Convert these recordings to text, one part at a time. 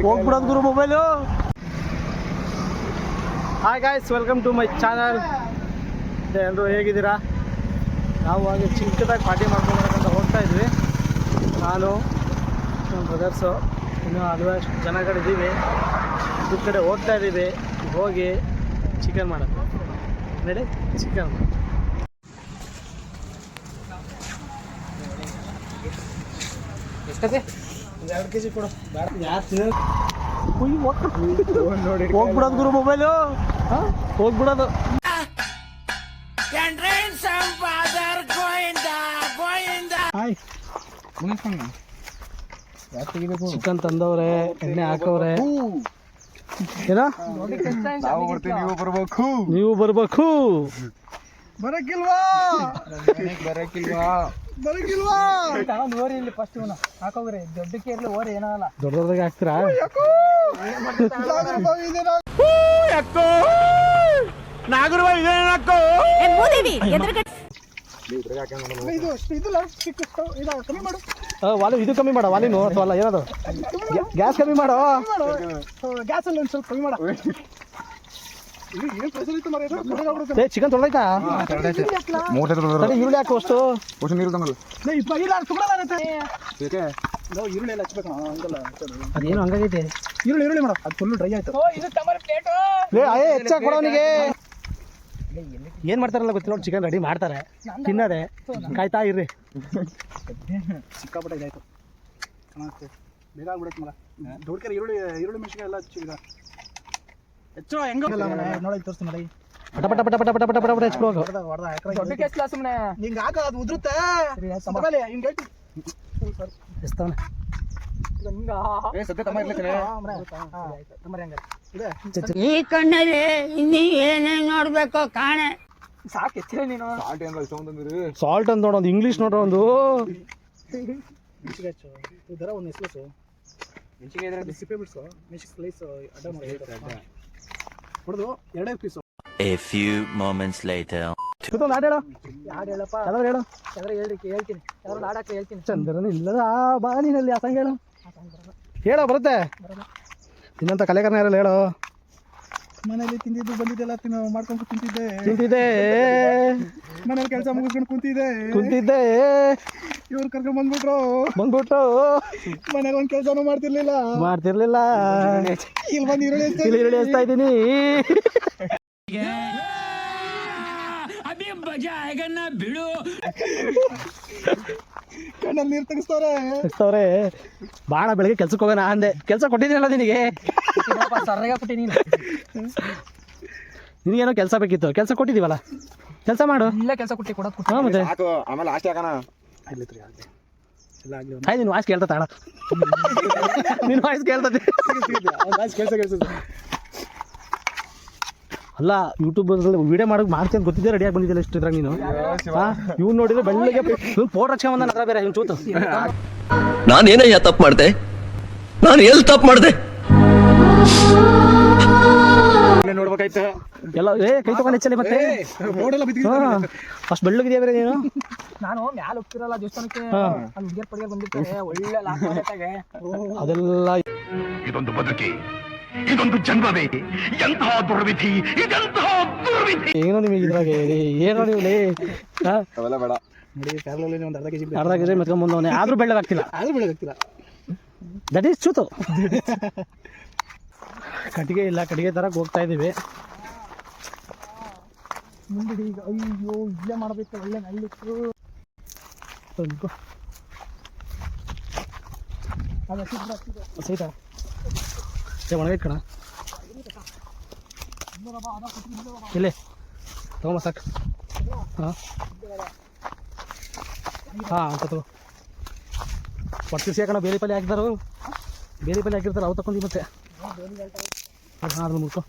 ಹೋಗ್ಬಿಡೋದು ಗುರು mobile. Hi guys, welcome to my channel. ಎಲ್ಲರೂ ಹೇಗಿದ್ದೀರಾ? ನಾವು ಹಾಗೆ ಚಿಕ್ಕದಾಗಿ ಪಾರ್ಟಿ ಮಾಡ್ಕೊಂಡ್ಬರಕ್ಕಂತ ಹೋಗ್ತಾ ಇದ್ವಿ. ನಾನು ನಮ್ಮ ಬ್ರದರ್ಸು ಇನ್ನೂ ಹಲವಷ್ಟು ಜನಗಳಿದ್ದೀವಿ. ಈ ಕಡೆ ಹೋಗ್ತಾ ಇದ್ದೀವಿ. ಹೋಗಿ ಚಿಕನ್ ಮಾಡೋದು. ನಡಿ ಚಿಕನ್ ಮಾಡೋದು. ಎಷ್ಟೇ 2 kg ಕೊಡು. ಯಾರು ಹೋಗ್ಬಿಡೋದು ಗುರು ಮೊಬೈಲು. ಹೋಗ್ಬಿಡೋದು. ಚಿಕನ್ ತಂದವ್ರೆ, ಎಣ್ಣೆ ಹಾಕವ್ರೆ. ಏನೋ ನೀವು ಬರ್ಬೇಕು. ಬರಕಿಲ್ವಾ? ಓರಿ ಇಲ್ಲಿ ಫಸ್ಟ್ ಹಾಕೋಗ್ರಿ. ದೊಡ್ಡಕ್ಕೆ ಇರ್ಲಿ ಓರಿ ಏನಲ್ಲ. ದೊಡ್ಡದಾಗೆ ಹಾಕ್ತೀರಾ? ವಾಲಿ ಇದು ಕಮ್ಮಿ ಮಾಡ. ವಾಲಿನು ಅಥವಾ ಅಲ್ಲ ಏನದು ಗ್ಯಾಸ್ ಕಮ್ಮಿ ಮಾಡೋ. ಗ್ಯಾಸ್ ಅಲ್ಲಿ ಒಂದು ಸ್ವಲ್ಪ ಕಮ್ಮಿ ಮಾಡ. ಚಿಕನ್ ತೊಳೆದೈತಾ? ಈರುಳ್ಳಿ ಹಾಕು. ಅಷ್ಟು ಅದೇನು ಹಂಗಾಗೈತೆ. ಈರುಳ್ಳಿ ಮಾಡ. ಅದು ಫುಲ್ ಡ್ರೈ ಆಯ್ತು. ಹೆಚ್ಚಾಗಿ ಕೊಡೋನಿಗೆ ಏನ್ ಮಾಡ್ತಾರಲ್ಲ ಗೊತ್ತಿಲ್ಲ. ಚಿಕನ್ ರೆಡಿ ಮಾಡ್ತಾರೆ, ತಿನ್ನದೆ ಕಾಯ್ತಾ ಇರ್ರಿ. ಸಿಕ್ಕಾಪಟ್ಟೆ ಇದಾಯ್ತು. ಚೆನ್ನಾಗುತ್ತೆ, ಬೇಗ ಆಗ್ಬಿಡೈತೆ ಮರ. ದೊಡ್ಡ ಈರುಳ್ಳಿ ಮೆಣಸಿನ್ಕಾಯಿ ಎಲ್ಲ ಹೆಚ್ಚು ಹೆಂಗ ನೋಡಿ ತೋರಿಸ್ತೀನಿ ನೋಡಿ. ಪಟ ಪಟ ಪಟ ಪಟ ಪಟ ಪಟ ಪಟ ಹೆಚ್ಚು ದೊಡ್ಡ ಕೆಸ್ಲ ಸುಮ್ಮನೆ ಹಿಂಗೆ ಹಾಕ. ಅದು ಉದುರುತ್ತೆ. ಹಿಂಗೆ ಹೇಳ್ತಿ ಎಸ್ತವನೆ ಈ ಕಣ್ಣಲ್ಲಿ ಇನ್ನೀ ಏನೇನು ನೋಡ್ಬೇಕು ಕಾಣೆ. ಸಾಕು ಹೆಚ್ಚಿನ ನೀನು. ಸಾಲ್ಟ್ ಅಂತ ನೋಡೋದು. ಇಂಗ್ಲೀಷ್ ನೋಡ್ರ ಒಂದು ಇದರ ಒಂದು ಹೆಸರು ರೆಸಿಪಿ ಬಿಡ್ಸು. ಮೆಣಸಿನ ಸ್ಲೈಸ್ ಅಡ್ಡ ಮಾಡಿ ಹೊಡೆದು 2 piece. A few moments later. ಚಂದ್ರನ ಇಲ್ಲದ ಬಾನಿನಲ್ಲಿ ಆ ಸಂಗ ಹೇಳೋ ಬರುತ್ತೆ. ಇನ್ನಂತ ಕಲೆಗಾರನ ಯಾರಲ್ಲ ಹೇಳೋ. ಮನೇಲಿ ತಿಂದಿದ್ದು ಬಂದಿದ್ದೆಲ್ಲ ಮಾಡ್ಕೊಂಡು ತಿಂತಿದ್ದೆ. ಮನೇಲಿ ಕೆಲಸ ಮುಗಿಸ್ಕೊಂಡು ಕುಂತಿದ್ದೆ. ಇವ್ರು ಕರ್ಕೊಂಡ್ ಬಂದ್ಬಿಟ್ರು. ಮನೇಲಿ ಒಂದು ಕೆಲಸನೂ ಮಾಡ್ತಿರ್ಲಿಲ್ಲ. ಇಲ್ಲಿ ಬಂದು ಈರುಳ್ಳಿ ಹಚ್ತಾ ಇದ್ದೀನಿ. ಬಿಡು ಕಣ್ಣಲ್ಲಿ ನೀರು ತೆಗಿಸ್ತವ್ರೆ. ಬಾಣ ಬೆಳಗ್ಗೆ ಕೆಲ್ಸಕ್ಕೆ ಹೋಗೋಣ ಅಂದೆ. ಕೆಲಸ ಕೊಟ್ಟಿದ್ದೀನಲ್ಲ ನಿನಗೆ. ನಿನಗೇನೋ ಕೆಲಸ ಬೇಕಿತ್ತು. ಕೆಲಸ ಕೊಟ್ಟಿದ್ದೀವಲ್ಲ, ಕೆಲಸ ಮಾಡು. ಇಲ್ಲ ಕೆಲಸ ಕೊಟ್ಟು ಕೊಡೋದು ಮತ್ತೆ ಆಮೇಲೆ ಆಸ್ತಿ ಹಾಕೋಣ. ಆಯ್ತು, ನೀನು ವಾಯ್ಸ್ ಕೇಳ್ತಾ ತಾಳ. ನೀನು ವಾಯ್ಸ್ ಕೇಳ್ತದೆ. ಅಲ್ಲ, ಯೂಟ್ಯೂಬ್ ವಿಡಿಯೋ ಮಾಡೋಕೆ ಮಾಡ್ತೀನಿ ಗೊತ್ತಿದ್ದೆ. ರೆಡಿಯಾಗಿ ಬಂದಿದ್ದಿಲ್ಲ ಇಷ್ಟು ಇದ್ರಾಗ ನೀನು. ಇವ್ನು ನೋಡಿದ್ರೆ ಬೆಳ್ಳಗೆ ಫೋಟೋ ಹಚ್ಕೊಂಡ್ ಅದ್ರ ಬೇರೆ ಇವ್ನು ಚೂತು. ನಾನೇನಯ್ಯ ತಪ್ಪು ಮಾಡಿದೆ? ನಾನು ಎಲ್ಲಿ ತಪ್ಪು ಮಾಡಿದೆ? ನೋಡ್ಬೇಕಾಯ್ತು ಎಲ್ಲ. ಕೈ ತಗೊಂಡು ಹೆಚ್ಚಲಿ ಮತ್ತೆ ಅಷ್ಟು ಬೆಳ್ಳಗಿದೆಯಾ ಬೇರೆ ನೀನು. ನಾನು ಮ್ಯಾಲ ಹೋಗ್ತಿರಲ್ಲ ದೇವಸ್ಥಾನಕ್ಕೆ. ಹುಡುಗಿಯರ್ ಪಡಿಗೆ ಬಂದಿರ್ತಾರೆ ಒಳ್ಳೆ ಅದೆಲ್ಲ. ಇದೊಂದು ಬದುಕಿ, ಇದೊಂದು ಜನ್ಮವೇ, ಎಂತಹ ದುರ್ವಿಧಿ, ಇದೆಂತಹ ದುರ್ವಿಧಿ. ಏನೋ ನಿಮಗೆ ಇದ್ರಾಗೆ ಏನೋ ನೀವು ಬೇಡ ನೋಡಿ. ಒಂದು ಅರ್ಧ ಕೆಜಿ ಮೆತ್ಕೊಂಡ್ಬಂದವನೇ ಆದ್ರೂ ಬೆಳ್ಳಗಾಗ್ತಿಲ್ಲ. That is ಚೂತು. ಕಟ್ಟಿಗೆ ಇಲ್ಲ, ಕಟ್ಟಿಗೆ ತರಕ್ಕೆ ಹೋಗ್ತಾ ಇದ್ದೀವಿ. ಮುಂದೆ ಈಗ ಅಯ್ಯೋ ಇಲ್ಲೇ ಮಾಡಬೇಕು. ಒಳ್ಳೆ ನಲ್ಲಿತ್ತು ಸೈತಾ ಒಣಗೈತ್ ಕಣ. ಇಲ್ಲೇ ತಗೊಂಬ ಸಾಕು. ಅಂತ ತಗೋ. ಪಟ್ಟಿಸಿ ಯಾಕಣ ಬೇರೆ ಪಲ್ಯ ಹಾಕಿದಾರು. ಬೇರೆ ಪಲ್ಯ ಹಾಕಿರ್ತಾರೆ, ಅವು ತಗೊಂಡು ಮತ್ತೆ ಅದನ್ನು ಮುಡ್ಕೊ.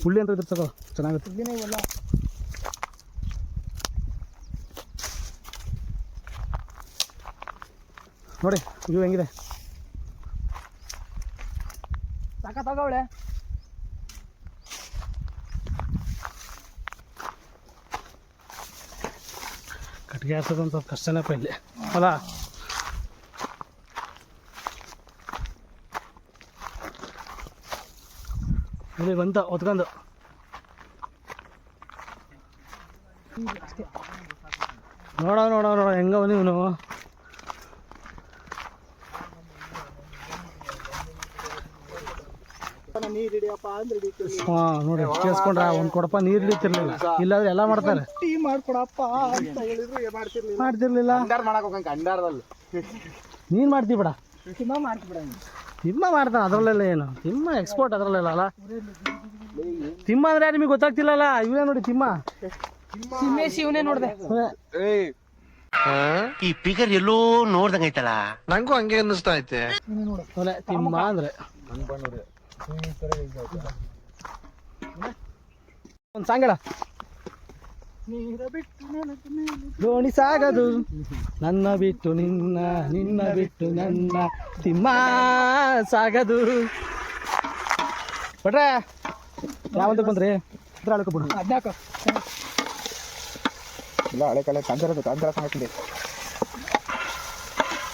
ಹುಳ್ಳಿ ಅಂತ ಇದ್ರೆ ತಗೋ, ಚೆನ್ನಾಗುತ್ತೆ. ನೋಡಿ ಇವು ಹೆಂಗಿದೆ. ಸಾಕ ತಗೋಳೆ. ಕಟ್ಟಿಗೆ ಹಾಕೋದು ಒಂದು ಸ್ವಲ್ಪ ಕಷ್ಟನೇಪ್ಪ ಇಲ್ಲಿ ಅಲ್ಲ. ಇಲ್ಲಿ ಬಂತ ಹೊತ್ಕೊಂಡು ನೋಡ ಹೆಂಗ ಇವನು. ಹಾ ನೋಡಿ ಕೇಳಿಸ್ಕೊಂಡ್ರ ಒಂದ್ ಕೊಡಪ್ಪ ನೀರ್ ಹಿಡಿತಿರ್ಲಿಲ್ಲ, ಇಲ್ಲಾದ್ರೆ ಎಲ್ಲ ಮಾಡ್ತಾರೆ. ಮಾಡ್ತಿರ್ಲಿಲ್ಲ ನೀನ್ ಮಾಡ್ತೀವಿ ಬಿಡ, ತಿಮ್ಮ ಮಾಡ್ತಾನ ಅದ್ರಲ್ಲೆಲ್ಲ. ಏನು ತಿಮ್ಮ ಎಕ್ಸ್ಪೋರ್ಟ್ ಅದ್ರಲ್ಲೆಲ್ಲ ಅಲ್ಲ. ತಿಮ್ಮ ಅಂದ್ರೆ ನಿಮಗೆ ಗೊತ್ತಾಗ್ತಿಲ್ಲಲ್ಲ. ಇವನೇ ನೋಡಿ ತಿಮ್ಮ, ಇವನೇ ನೋಡ್ದೆ. ಈ ಪಿಗರ್ ಎಲ್ಲೋ ನೋಡ್ದಂಗೈತಲ್ಲ. ನಂಗೂ ಹಂಗೆ ಅನ್ನಿಸ್ತಾ ಐತೆ. ತಿಮ್ಮ ಅಂದ್ರೆ ಒಂದ್ ಸಾಂಗ್ ಹೇಳ. ದೋಣಿ ಸಾಗದು ನನ್ನ ಬಿಟ್ಟು ನಿನ್ನ, ನಿನ್ನ ಬಿಟ್ಟು ನನ್ನ, ತಿಮ್ಮ ಸಾಗದು. ಬಟ್ರೆ ಯಾವಂತಕ್ಕೆ ಬಂದ್ರಿ? ಬಿಡು ಇಲ್ಲ ಹಳೆ ಕಾಲ ಕಾಂತಾರ ಹಾಕಿದೆ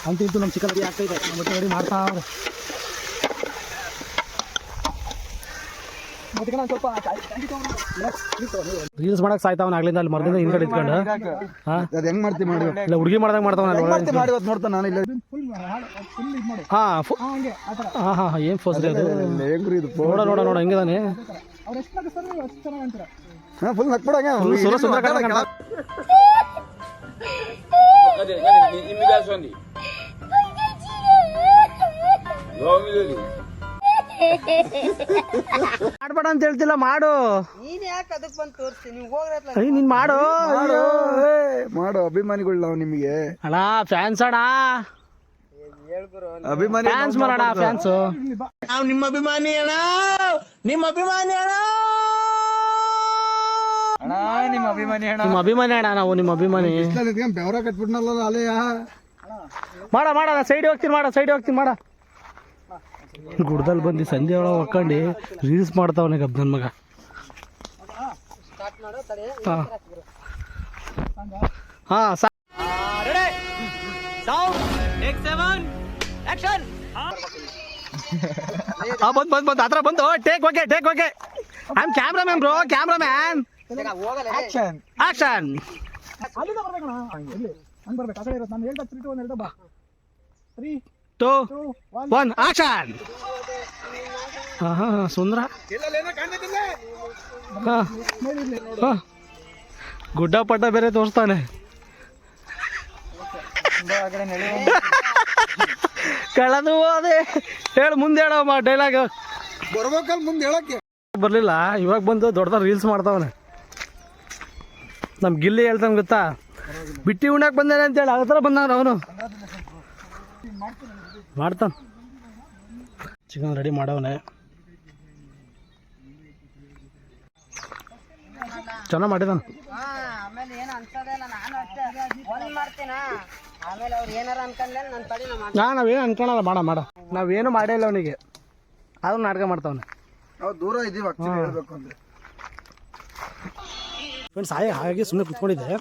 ಅಂತೂ ನಮ್ಮ ಚಿಕ್ಕ ರೆಡಿ ಆಗ್ತಾ ಇದೆ. ನಮ್ಮ ರೆಡಿ ಮಾಡ್ತಾ ಅವ್ರೆ. ರೀಲ್ಸ್ ಮಾಡಕ್ ಸಾಯ್ತಾವನ ಆಗ್ಲಿಂದ ಅಲ್ಲಿ ಮರದಿಂದ ಹಿಂದ್ಗಡೆ ಇಟ್ಕೊಂಡು. ಅದ್ ಹೆಂಗ್ ಮಾಡ್ತಿ ಮಾಡಿ ಇಲ್ಲ ಹುಡುಗಿ ಮಾಡ್ದಾಗ ಮಾಡ್ತಾವ. ಮಾಡಿ ನೋಡ್ತಾನ ನಾನು ಇಲ್ಲ ಹಾ ಏನ್ ಫೋಸ್ರಿ ಅದು. ಹೆಂಗ್ರಿ ಇದು ನೋಡ ಹೆಂಗಿದಾನೆ. ಫುಲ್ ನಕ್ಬಿಡಂಗ ಸುಂದರ ಮಾಡ್ಬೇಡ ಅಂತ ಹೇಳ್ತಿಲ್ಲ, ಮಾಡು. ನೀನ್ ಮಾಡು ಮಾಡು ಅಭಿಮಾನಿಗಳು ನಾವು ನಿಮಗೆ ಅಣ್ಣ. ಫ್ಯಾನ್ಸ್ ಅಣ್ಣ, ಅಭಿಮಾನಿ ಫ್ಯಾನ್ಸ್ ಮಾಡೋಣ. ಫ್ಯಾನ್ಸ್ ನಾವು ನಿಮ್ಮ ಅಭಿಮಾನಿ ಅಣ್ಣ, ನಿಮ್ಮ ಅಭಿಮಾನಿ ಅಣ್ಣ. ನಿಮ್ಮ ಅಭಿಮಾನಿ ಅಣ್ಣ, ನಾವು ನಿಮ್ಮ ಅಭಿಮಾನಿ. ಬೆವರ ಕಟ್ಬಿಟ್ನಲ್ಲ ಅಲೆಯ ಮಾಡ ಸೈಡ್ ಹೋಗ್ತೀನಿ ಮಾಡ. ಗುಡ್ದಲ್ಲಿ ಬಂದು ಸಂಜೆ ಒಳಗೆ ಹೊಕ್ಕೊಂಡು ರೀಲ್ಸ್ ಮಾಡ್ತಾವನೆ ಗಬ್ಬನ್ ಮಗ. ಬಂದ್ ಹತ್ರ ಬಂದು take okay. I am cameraman bro, cameraman. Action. Two one action. ಸುಂದರ ಗುಡ್ಡ ಪಡ್ಡ ಬೇರೆ ತೋರಿಸ್ತಾನೆ. ಕಳೆದು ಅದೇ ಹೇಳು, ಮುಂದೆ ಹೇಳಮ್ಮ ಡೈಲಾಗ್. ಬರ್ಬೇಕಲ್ಲ ಮುಂದೆ ಹೇಳಕ್ಕೆ ಬರ್ಲಿಲ್ಲ, ಇವಾಗ ಬಂದು ದೊಡ್ಡದ ರೀಲ್ಸ್ ಮಾಡ್ತಾವನೆ. ನಮ್ ಗಿಲ್ಲಿ ಹೇಳ್ತಾನೆ ಗೊತ್ತಾ, ಬಿಟ್ಟಿ ಉಣ್ಣಾಕ್ ಬಂದಾನೆ ಅಂತೇಳಿ ಅದ ಥರ ಬಂದವನು ಅವನು. ಮಾಡ್ತಾನ ಚಿಕನ್ ರೆಡಿ ಮಾಡವನೆ. ಚೆನ್ನಾಗಿ ಮಾಡಿದಾನ. ನಾವೇನು ಅನ್ಕೊಳಲ್ಲ, ಮಾಡ ನಾವೇನು ಮಾಡೇ ಇಲ್ಲ ಅವನಿಗೆ, ಆದ್ರೂ ನಾಟಕ ಮಾಡ್ತಾವನೆ. ನಾವು ದೂರ ಇದೀವಿ ಆಕ್ಚುಲಿ ಹೇಳ್ಬೇಕು ಅಂದ್ರೆ. ಫ್ರೆಂಡ್ಸ್ ಹಾಗೆ ಸುಮ್ಮನೆ ಕುತ್ಕೊಂಡಿದ್ದೆ.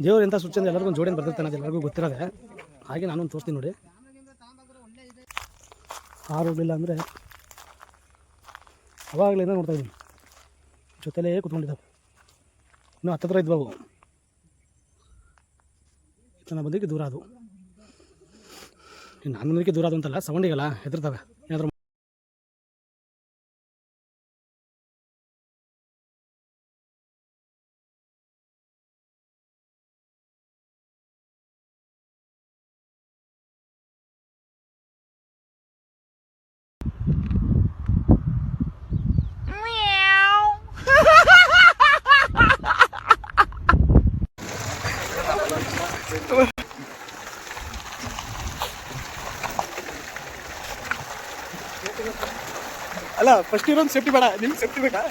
ದೇವ್ರು ಎಂಥ ಸುಚ್ಚಂದ್ರೆ ಎಲ್ಲರಿಗೂ ಒಂದು ಜೋಡಿನ ಬರ್ತಿರ್ತಾನೆ, ಅದು ಎಲ್ಲರಿಗೂ ಗೊತ್ತಿರೋದೆ. ಹಾಗೆ ನಾನೊಂದು ತೋರಿಸ್ತೀನಿ ನೋಡಿ. ಆರೋಗ್ಲಿಲ್ಲ ಅಂದರೆ ಅವಾಗಲಿಂದ ನೋಡ್ತಾ ಇದ್ದೀನಿ, ಜೊತೆಲೇ ಕುತ್ಕೊಂಡಿದ್ದಾವೆ. ಇನ್ನೂ ಹತ್ತತ್ರ ಇದ್ವು, ಚೆನ್ನಾಗಿ ಬಂದಿದ್ದಕ್ಕೆ ದೂರ ಅದು. ನಾನು ಬಂದಕ್ಕೆ ದೂರ ಅದು ಅಂತಲ್ಲ, ಸೌಂಡಿಗಲ್ಲ ಹೆದರ್ತವೆ ಏನಾದರೂ. ಅಲ್ಲ ಫಸ್ಟ್ ಇರೋದು ಸೇಫ್ಟಿ ಬೇಡ, ನಿಮ್ಗೆ ಸೇಫ್ಟಿ ಬೇಕಾ?